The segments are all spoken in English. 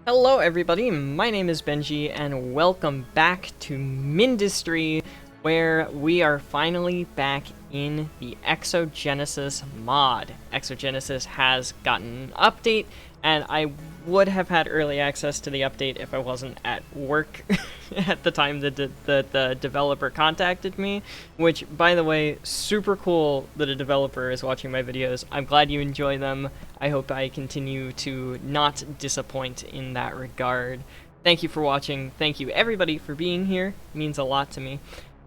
Hello everybody, my name is Benji and welcome back to Mindustry, where we are finally back in the Exogenesis mod. Exogenesis has gotten an update, and I would have had early access to the update if I wasn't at work at the time that the developer contacted me, which, by the way, super cool that a developer is watching my videos. I'm glad you enjoy them. I hope I continue to not disappoint in that regard. Thank you for watching. Thank you everybody for being here. It means a lot to me.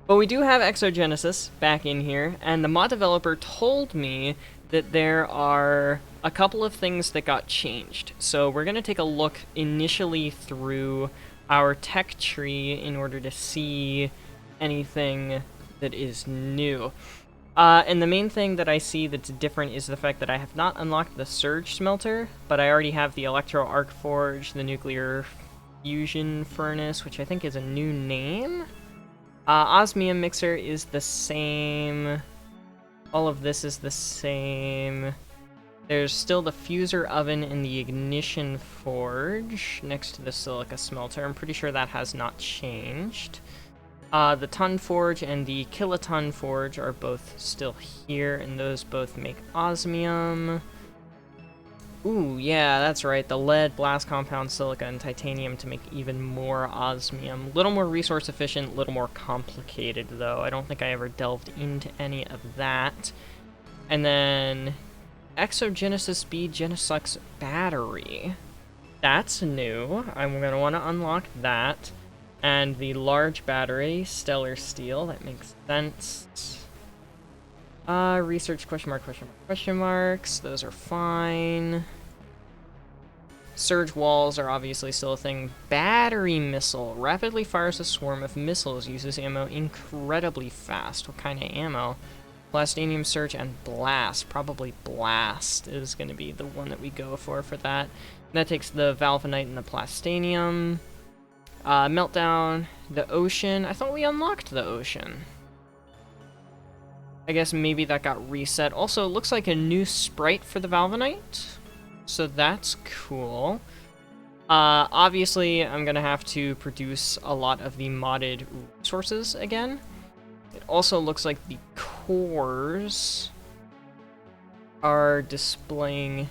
But we do have Exogenesis back in here, and the mod developer told me that there are a couple of things that got changed. So we're going to take a look initially through our tech tree in order to see anything that is new. And the main thing that I see that's different is the fact that I have not unlocked the Surge Smelter, but I already have the Electro Arc Forge, the Nuclear Fusion Furnace, which I think is a new name. Osmium Mixer is the same. All of this is the same. There's still the Fuser Oven and the Ignition Forge next to the Silica Smelter. I'm pretty sure that has not changed. The Ton Forge and the Kiloton Forge are both still here, and those both make osmium. Ooh, yeah, that's right. The lead, blast compound, silica, and titanium to make even more osmium. A little more resource efficient, a little more complicated, though. I don't think I ever delved into any of that. And then Exogenesis B Genesux battery. That's new. I'm going to want to unlock that. And the large battery, Stellar Steel, that makes sense. Research question marks, those are fine. Surge walls are obviously still a thing. Battery missile, rapidly fires a swarm of missiles, uses ammo incredibly fast. What kind of ammo? Plastinium Surge and Blast, probably Blast is going to be the one that we go for that. And that takes the Valvanite and the Plastinium. Meltdown, the Ocean, I thought we unlocked the Ocean. I guess maybe that got reset. Also, it looks like a new sprite for the Valvanite, so that's cool. Obviously, I'm gonna have to produce a lot of the modded resources again. It also looks like the cores are displaying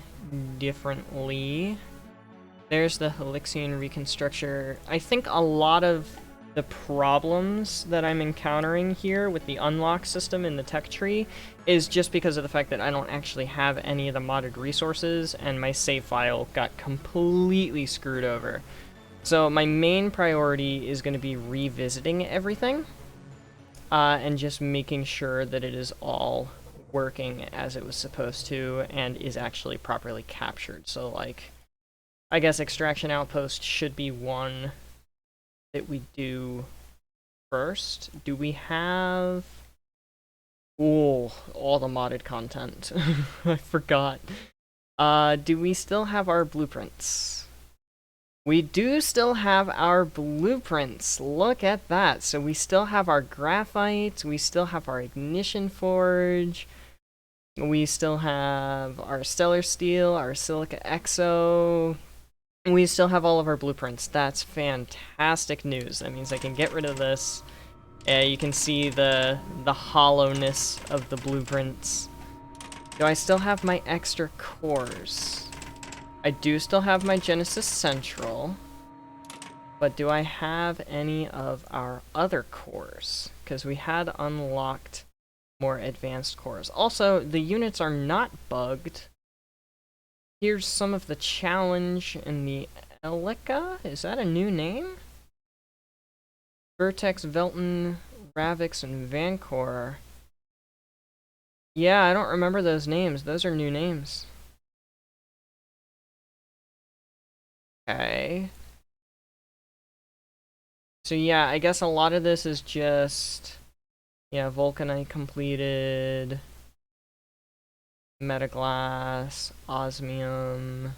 differently. There's the Helixian Reconstructor. I think a lot of the problems that I'm encountering here with the unlock system in the tech tree is just because of the fact that I don't actually have any of the modded resources, and my save file got completely screwed over. So my main priority is going to be revisiting everything, and just making sure that it is all working as it was supposed to, and is actually properly captured. So, like, I guess Extraction Outpost should be one that we do first. Do we have... Ooh, all the modded content. I forgot. Do we still have our blueprints? We do still have our blueprints. Look at that. So we still have our graphite. We still have our ignition forge. We still have our stellar steel, our silica exo. We still have all of our blueprints. That's fantastic news. That means I can get rid of this. You can see the hollowness of the blueprints. Do I still have my extra cores? I do still have my Genesis Central. But do I have any of our other cores? Because we had unlocked more advanced cores. Also, the units are not bugged. Here's some of the challenge in the Elica. Is that a new name? Vertex, Velton, Ravix, and Vancor. Yeah, I don't remember those names. Those are new names. Okay. So yeah, I guess a lot of this is just... Yeah, Vulcanite completed... Metaglass, osmium.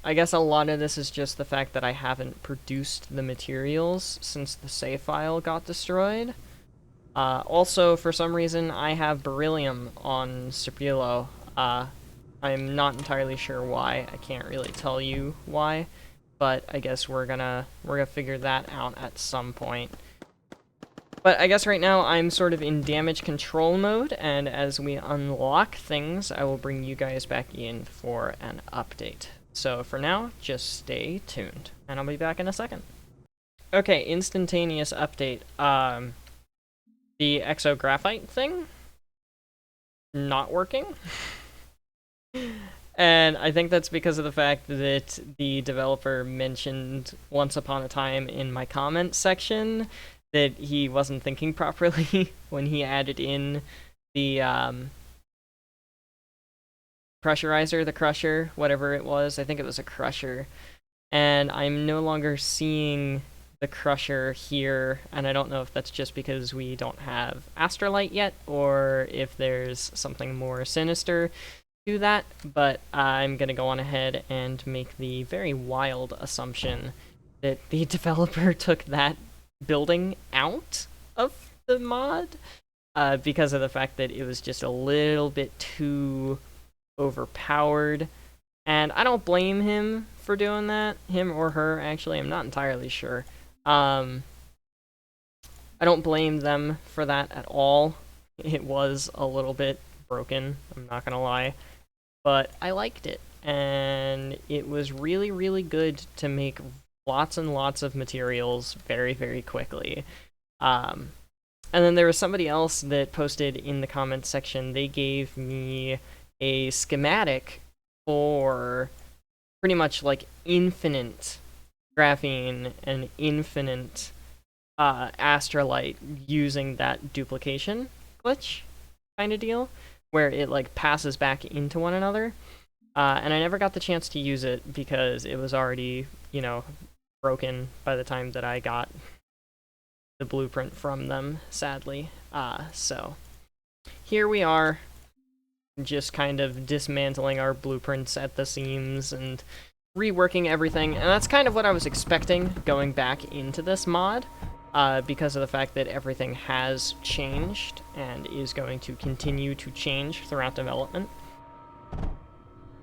I guess a lot of this is just the fact that I haven't produced the materials since the save file got destroyed. Also, for some reason, I have beryllium on Cipriolo. I'm not entirely sure why. I can't really tell you why, but I guess we're gonna figure that out at some point. But I guess right now I'm sort of in damage control mode, and as we unlock things, I will bring you guys back in for an update. So for now, just stay tuned, and I'll be back in a second. Okay, instantaneous update. The exographite thing, not working. And I think that's because of the fact that the developer mentioned once upon a time in my comments section that he wasn't thinking properly when he added in the pressurizer, the crusher, whatever it was. I think it was a crusher. And I'm no longer seeing the crusher here, and I don't know if that's just because we don't have Astrolight yet, or if there's something more sinister to that, but I'm gonna go on ahead and make the very wild assumption that the developer took that building out of the mod because of the fact that it was just a little bit too overpowered. And I don't blame him for doing that. Him or her, actually, I'm not entirely sure. I don't blame them for that at all. It was a little bit broken, I'm not gonna lie. But I liked it, and it was really, really good to make lots and lots of materials very, very quickly. And then there was somebody else that posted in the comments section, they gave me a schematic for pretty much like infinite graphene and infinite astrolite using that duplication glitch kind of deal, where it like passes back into one another. And I never got the chance to use it because it was already, you know, broken by the time that I got the blueprint from them, sadly. So here we are, just kind of dismantling our blueprints at the seams and reworking everything, and that's kind of what I was expecting going back into this mod, because of the fact that everything has changed and is going to continue to change throughout development.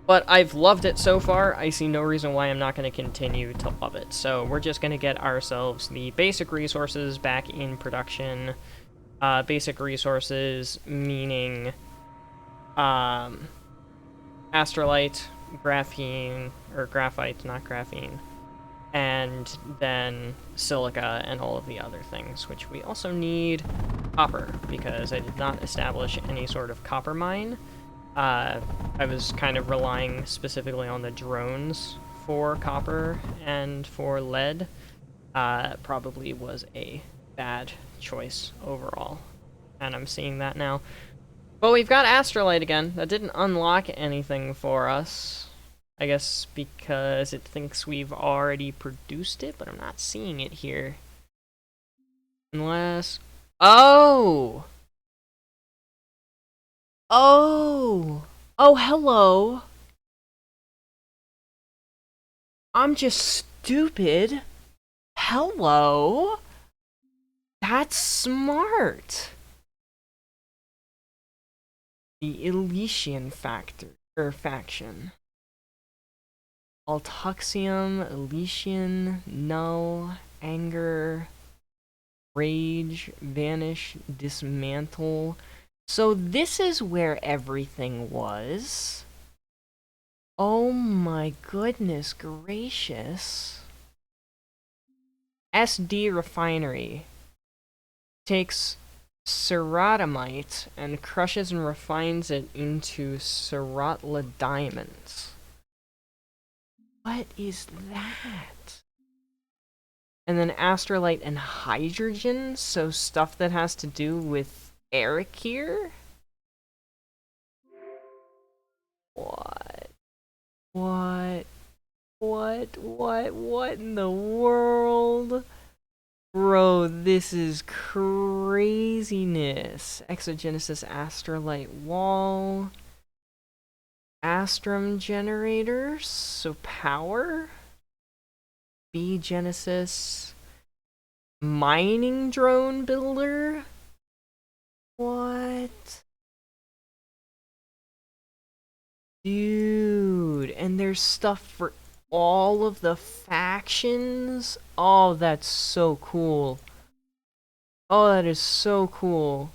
But I've loved it so far. I see no reason why I'm not going to continue to love it. So we're just going to get ourselves the basic resources back in production. Basic resources meaning astrolite, graphene, or graphite, not graphene, and then silica and all of the other things, which we also need copper, because I did not establish any sort of copper mine. I was kind of relying specifically on the drones for copper and for lead. Probably was a bad choice overall, and I'm seeing that now. But we've got Astrolite again. That didn't unlock anything for us. I guess because it thinks we've already produced it, but I'm not seeing it here. Unless... Oh! Oh! Oh, hello! I'm just stupid. Hello? That's smart. The Elysian faction. Altuxium, Elysian, Null, Anger, Rage, Vanish, Dismantle. So this is where everything was. Oh my goodness gracious. SD Refinery takes ceratomite and crushes and refines it into cerotla diamonds. What is that? And then astrolite and hydrogen, so stuff that has to do with Eric here? What? What? What in the world? Bro, this is craziness. Exogenesis astrolite wall. Astrum generators, so power. B Genesis. Mining drone builder. What? Dude, and there's stuff for all of the factions? Oh, that's so cool. Oh, that is so cool.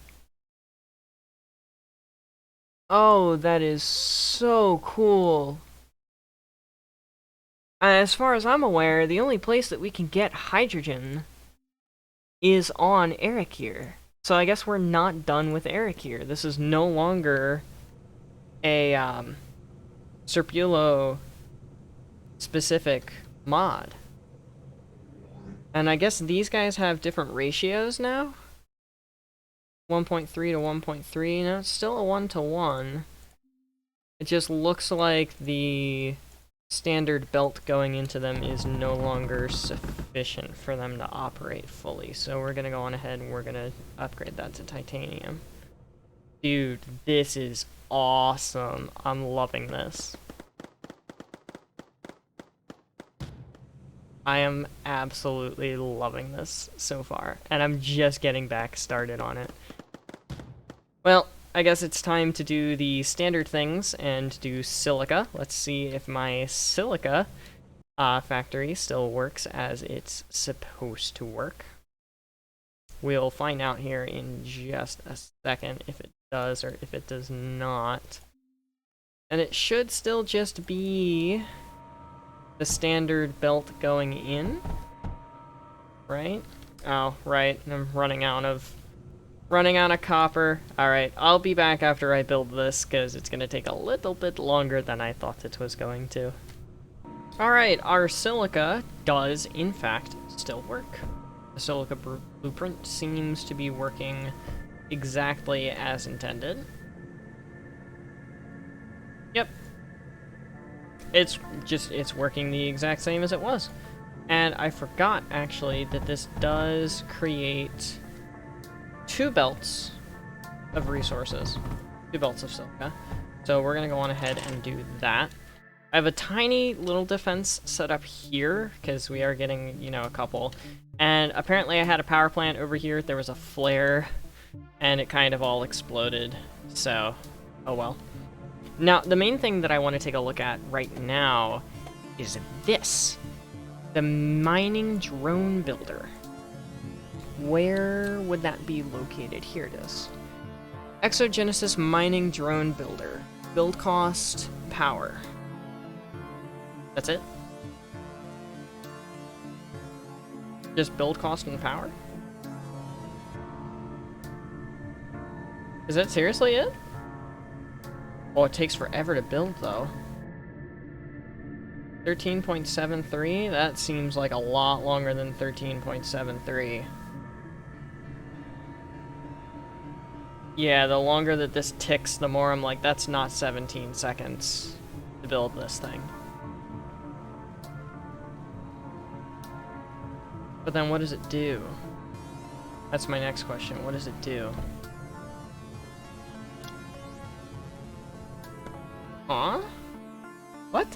Oh, that is so cool. As far as I'm aware, the only place that we can get hydrogen is on Erikir. So I guess we're not done with Erikir. This is no longer a Serpulo specific mod. And I guess these guys have different ratios now? 1.3 to 1.3. No, it's still a 1-to-1. It just looks like the standard belt going into them is no longer sufficient for them to operate fully. So we're gonna go on ahead and we're gonna upgrade that to titanium. Dude, this is awesome. I'm loving this. I am absolutely loving this so far, and I'm just getting back started on it. Well, I guess it's time to do the standard things and do silica. Let's see if my silica factory still works as it's supposed to work. We'll find out here in just a second if it does or if it does not. And it should still just be the standard belt going in, right? Oh, right. I'm running out of copper. Alright, I'll be back after I build this, because it's going to take a little bit longer than I thought it was going to. Alright, our silica does, in fact, still work. The silica blueprint seems to be working exactly as intended. Yep. It's working the exact same as it was. And I forgot, actually, that this does create 2 belts of resources. 2 belts of silica. So we're gonna go on ahead and do that. I have a tiny little defense set up here, because we are getting, you know, a couple. And apparently I had a power plant over here. There was a flare, and it kind of all exploded. So, oh well. Now, the main thing that I want to take a look at right now is this. The mining drone builder. Where would that be located? Here it is. Exogenesis mining drone builder. Build cost, power. That's it? Just build cost and power? Is that seriously it? Oh, it takes forever to build, though. 13.73? That seems like a lot longer than 13.73. Yeah, the longer that this ticks, the more I'm like, that's not 17 seconds to build this thing. But then what does it do? That's my next question. What does it do? Huh? What?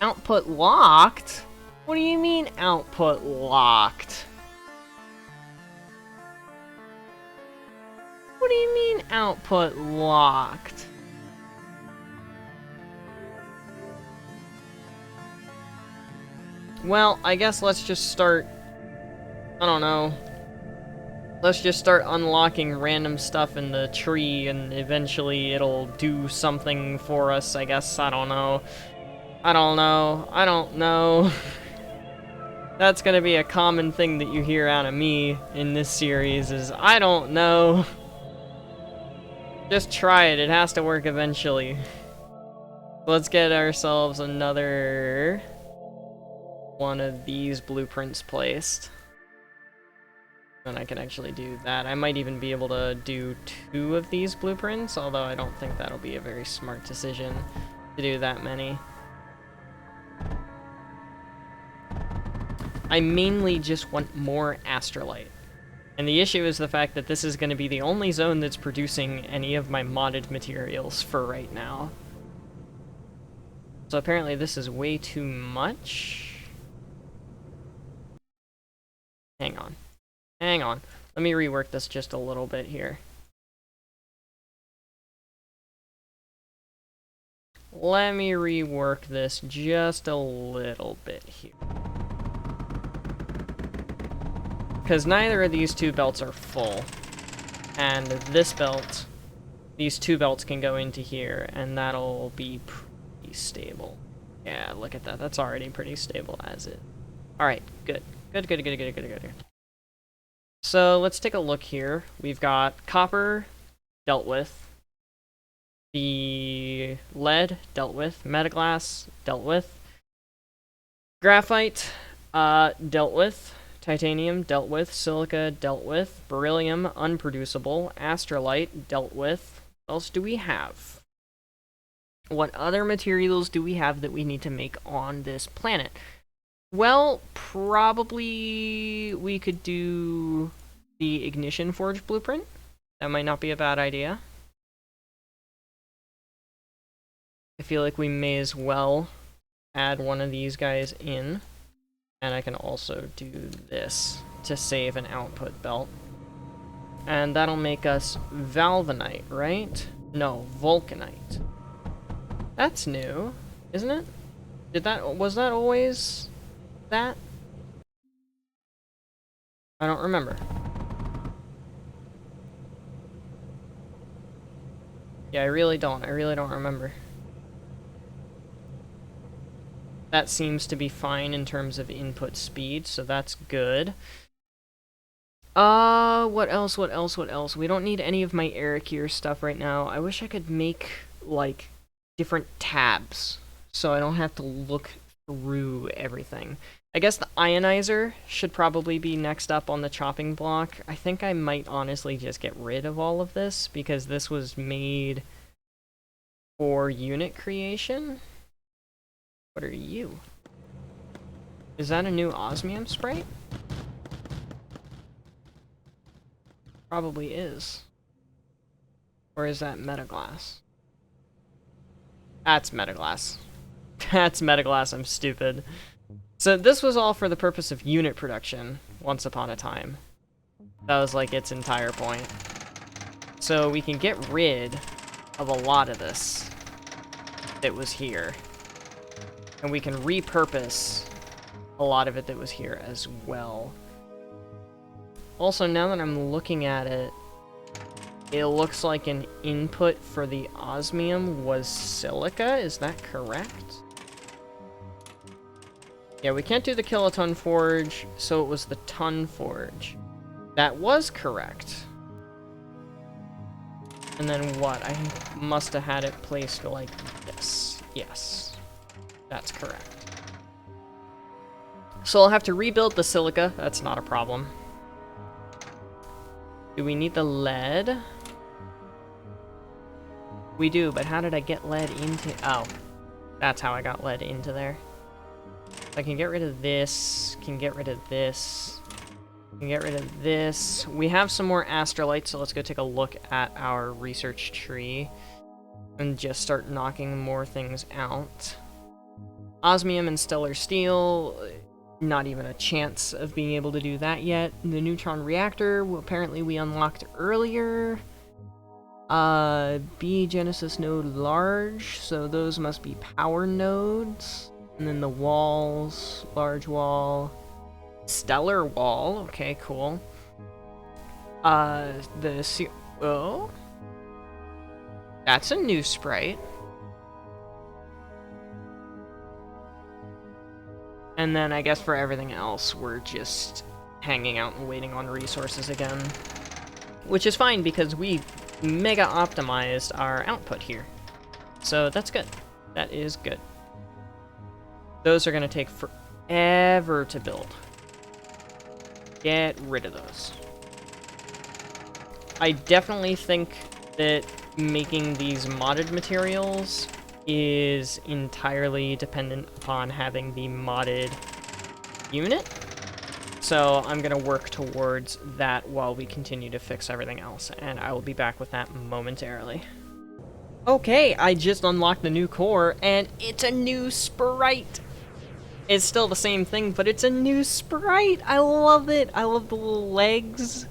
Output locked? What do you mean output locked? What do you mean output locked? Well, I guess let's just start, I don't know. Let's just start unlocking random stuff in the tree and eventually it'll do something for us, I guess. I don't know. I don't know. I don't know. That's gonna be a common thing that you hear out of me in this series is, I don't know. Just try it. It has to work eventually. Let's get ourselves another one of these blueprints placed. Then I can actually do that. I might even be able to do 2 of these blueprints, although I don't think that'll be a very smart decision to do that many. I mainly just want more astrolite. And the issue is the fact that this is going to be the only zone that's producing any of my modded materials for right now. So apparently this is way too much. Hang on. Hang on. Let me rework this just a little bit here. let me rework this just a little bit here. Because neither of these two belts are full. And this belt, these two belts can go into here, and that'll be pretty stable. Yeah, look at that. That's already pretty stable as is. Alright, good. Good. So let's take a look here. We've got copper dealt with. The lead dealt with. Metaglass dealt with. Graphite dealt with. Titanium dealt with. Silica dealt with. Beryllium unproducible. Astrolite dealt with. What else do we have? What other materials do we have that we need to make on this planet? Well, probably we could do the Ignition Forge blueprint. That might not be a bad idea. I feel like we may as well add one of these guys in. And I can also do this to save an output belt. And that'll make us Valvanite, right? No, Vulcanite. That's new, isn't it? Was that always that? I don't remember. Yeah, I really don't remember. That seems to be fine in terms of input speed, so that's good. What else? We don't need any of my Airgear stuff right now. I wish I could make, like, different tabs, so I don't have to look through everything. I guess the ionizer should probably be next up on the chopping block. I think I might honestly just get rid of all of this, because this was made for unit creation. What are you? Is that a new osmium sprite? Probably is. Or is that Metaglass? That's Metaglass. That's Metaglass, I'm stupid. So this was all for the purpose of unit production, once upon a time. That was like its entire point. So we can get rid of a lot of this that was here. And we can repurpose a lot of it that was here as well. Also, now that I'm looking at it, it looks like an input for the osmium was silica. Is that correct? Yeah, we can't do the kiloton forge, so it was the ton forge. That was correct. And then what? I must have had it placed like this. Yes. That's correct. So I'll have to rebuild the silica. That's not a problem. Do we need the lead? We do, but how did I get lead into... Oh, that's how I got lead into there. I can get rid of this, can get rid of this, can get rid of this. We have some more astrolite, so let's go take a look at our research tree and just start knocking more things out. Osmium and stellar steel, not even a chance of being able to do that yet. The neutron reactor, well, apparently we unlocked earlier. B Genesis node large, so those must be power nodes. And then the walls, large wall, stellar wall, okay, cool. Oh? That's a new sprite. And then I guess for everything else, we're just hanging out and waiting on resources again. Which is fine, because we mega optimized our output here. So that's good. That is good. Those are going to take forever to build. Get rid of those. I definitely think that making these modded materials is entirely dependent upon having the modded unit. So I'm going to work towards that while we continue to fix everything else, and I will be back with that momentarily. Okay, I just unlocked the new core, and it's a new sprite! It's still the same thing, but it's a new sprite! I love it! I love the little legs.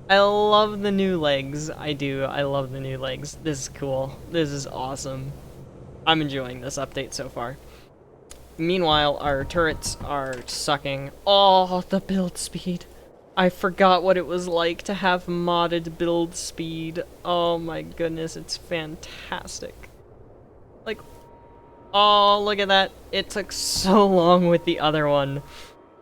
I love the new legs. I do. I love the new legs. This is cool. This is awesome. I'm enjoying this update so far. Meanwhile, our turrets are sucking. Oh, the build speed. I forgot what it was like to have modded build speed. Oh my goodness, it's fantastic. Like, oh, look at that. It took so long with the other one.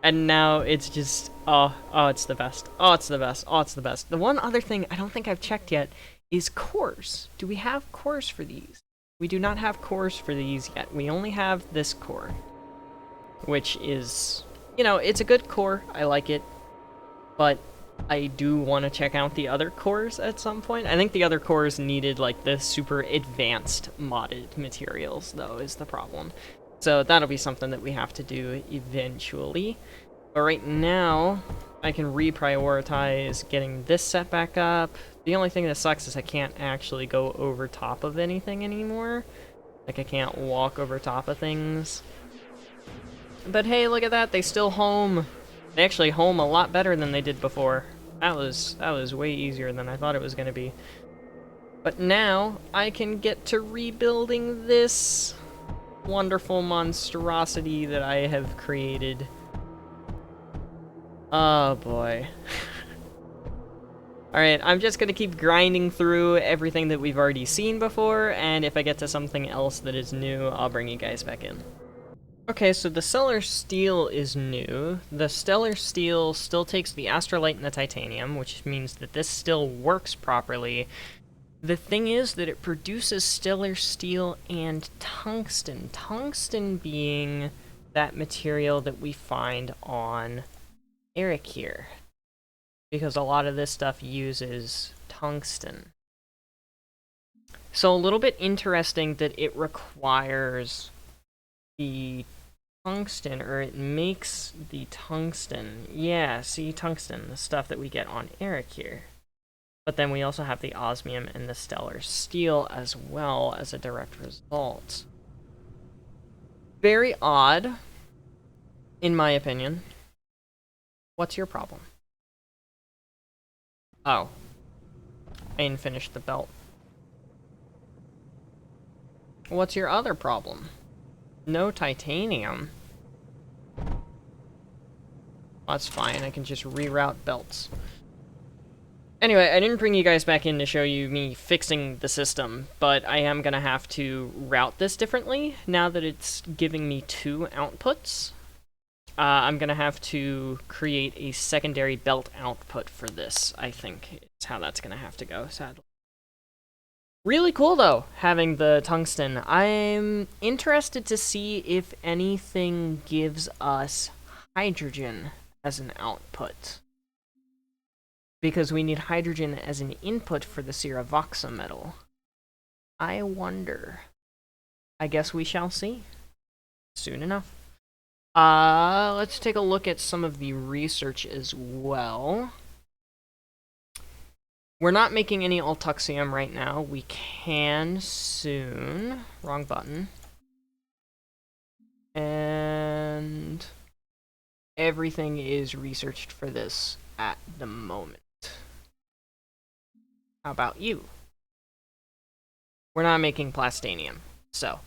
And now it's just, oh, it's the best. Oh, it's the best. Oh, it's the best. The one other thing I don't think I've checked yet is cores. Do we have cores for these? We do not have cores for these yet. We only have this core, which is, you know, it's a good core. I like it, but I do want to check out the other cores at some point. I think the other cores needed, like, the super advanced modded materials, though, is the problem. So that'll be something that we have to do eventually. But right now, I can reprioritize getting this set back up. The only thing that sucks is I can't actually go over top of anything anymore. Like, I can't walk over top of things. But hey, look at that, they still home. They actually home a lot better than they did before. That was way easier than I thought it was going to be. But now, I can get to rebuilding this wonderful monstrosity that I have created. Oh boy. Alright, I'm just gonna keep grinding through everything that we've already seen before, and if I get to something else that is new, I'll bring you guys back in. Okay, so the Stellar Steel is new. The Stellar Steel still takes the Astrolite and the Titanium, which means that this still works properly. The thing is that it produces Stellar Steel and Tungsten. Tungsten being that material that we find on Eric here, because a lot of this stuff uses tungsten. So a little bit interesting that it requires the tungsten, or it makes the tungsten. Yeah, see, tungsten, the stuff that we get on Eric here. But then we also have the osmium and the stellar steel as well as a direct result. Very odd, in my opinion. What's your problem? Oh. I didn't finish the belt. What's your other problem? No titanium? That's fine, I can just reroute belts. Anyway, I didn't bring you guys back in to show you me fixing the system, but I am gonna have to route this differently now that it's giving me 2 outputs. I'm gonna have to create a secondary belt output for this, I think. It's how that's gonna have to go, sadly. Really cool, though, having the tungsten. I'm interested to see if anything gives us hydrogen as an output, because we need hydrogen as an input for the Ceravoxa metal. I wonder. I guess we shall see soon enough. Let's take a look at some of the research as well. We're not making any Altuxium right now. We can soon. Wrong button. And everything is researched for this at the moment. How about you? We're not making Plastanium, so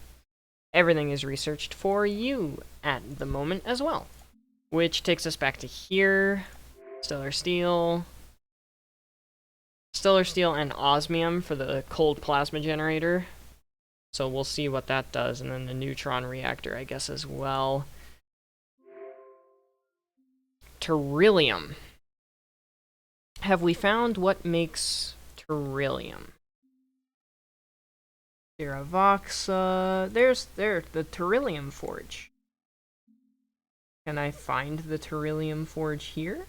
everything is researched for you at the moment as well. Which takes us back to here. Stellar Steel. Stellar Steel and Osmium for the cold plasma generator. So we'll see what that does. And then the neutron reactor, I guess, as well. Beryllium. Have we found what makes beryllium? Ceravoxa. There's the beryllium forge. Can I find the beryllium forge here?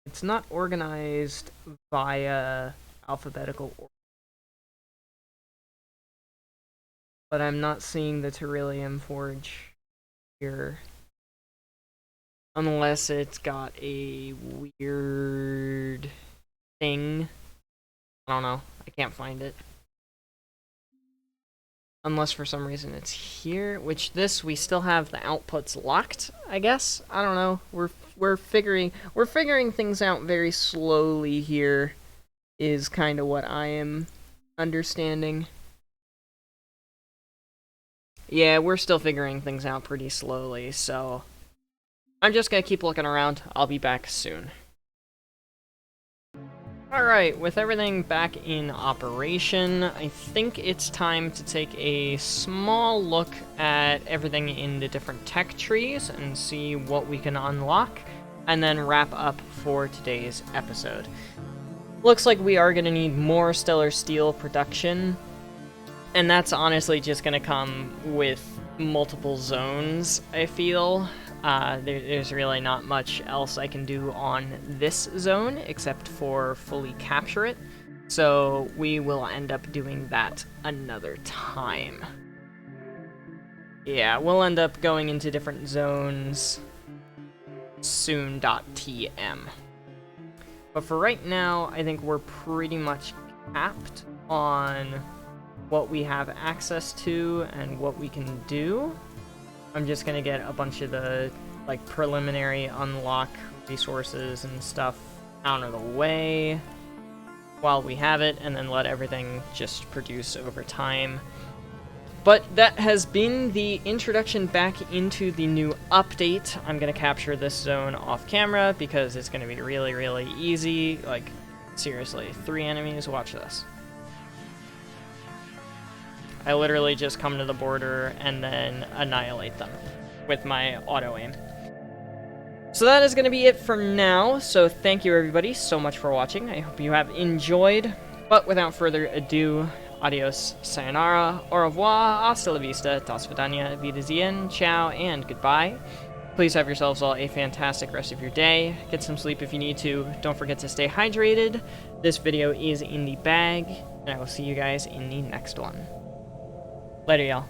It's not organized via alphabetical order. But I'm not seeing the beryllium forge here. Unless it's got a weird thing. I don't know. I can't find it. Unless for some reason it's here, which this we still have the outputs locked, I guess. I don't know. We're figuring things out very slowly here, is kind of what I am understanding. Yeah, we're still figuring things out pretty slowly, so I'm just gonna keep looking around. I'll be back soon. Alright, with everything back in operation, I think it's time to take a small look at everything in the different tech trees and see what we can unlock, and then wrap up for today's episode. Looks like we are going to need more stellar steel production, and that's honestly just going to come with multiple zones, I feel. There's really not much else I can do on this zone except for fully capture it, so we will end up doing that another time. Yeah, we'll end up going into different zones soon.tm. But for right now, I think we're pretty much capped on what we have access to and what we can do. I'm just gonna get a bunch of the, like, preliminary unlock resources and stuff out of the way while we have it, and then let everything just produce over time. But that has been the introduction back into the new update. I'm gonna capture this zone off camera because it's gonna be really, really easy. Like, seriously, 3 enemies, watch this. I literally just come to the border and then annihilate them with my auto-aim. So that is going to be it for now, so thank you everybody so much for watching. I hope you have enjoyed, but without further ado, adios, sayonara, au revoir, hasta la vista, do svidaniya, wiedersehen, ciao, and goodbye. Please have yourselves all a fantastic rest of your day. Get some sleep if you need to. Don't forget to stay hydrated. This video is in the bag, and I will see you guys in the next one. Later, y'all.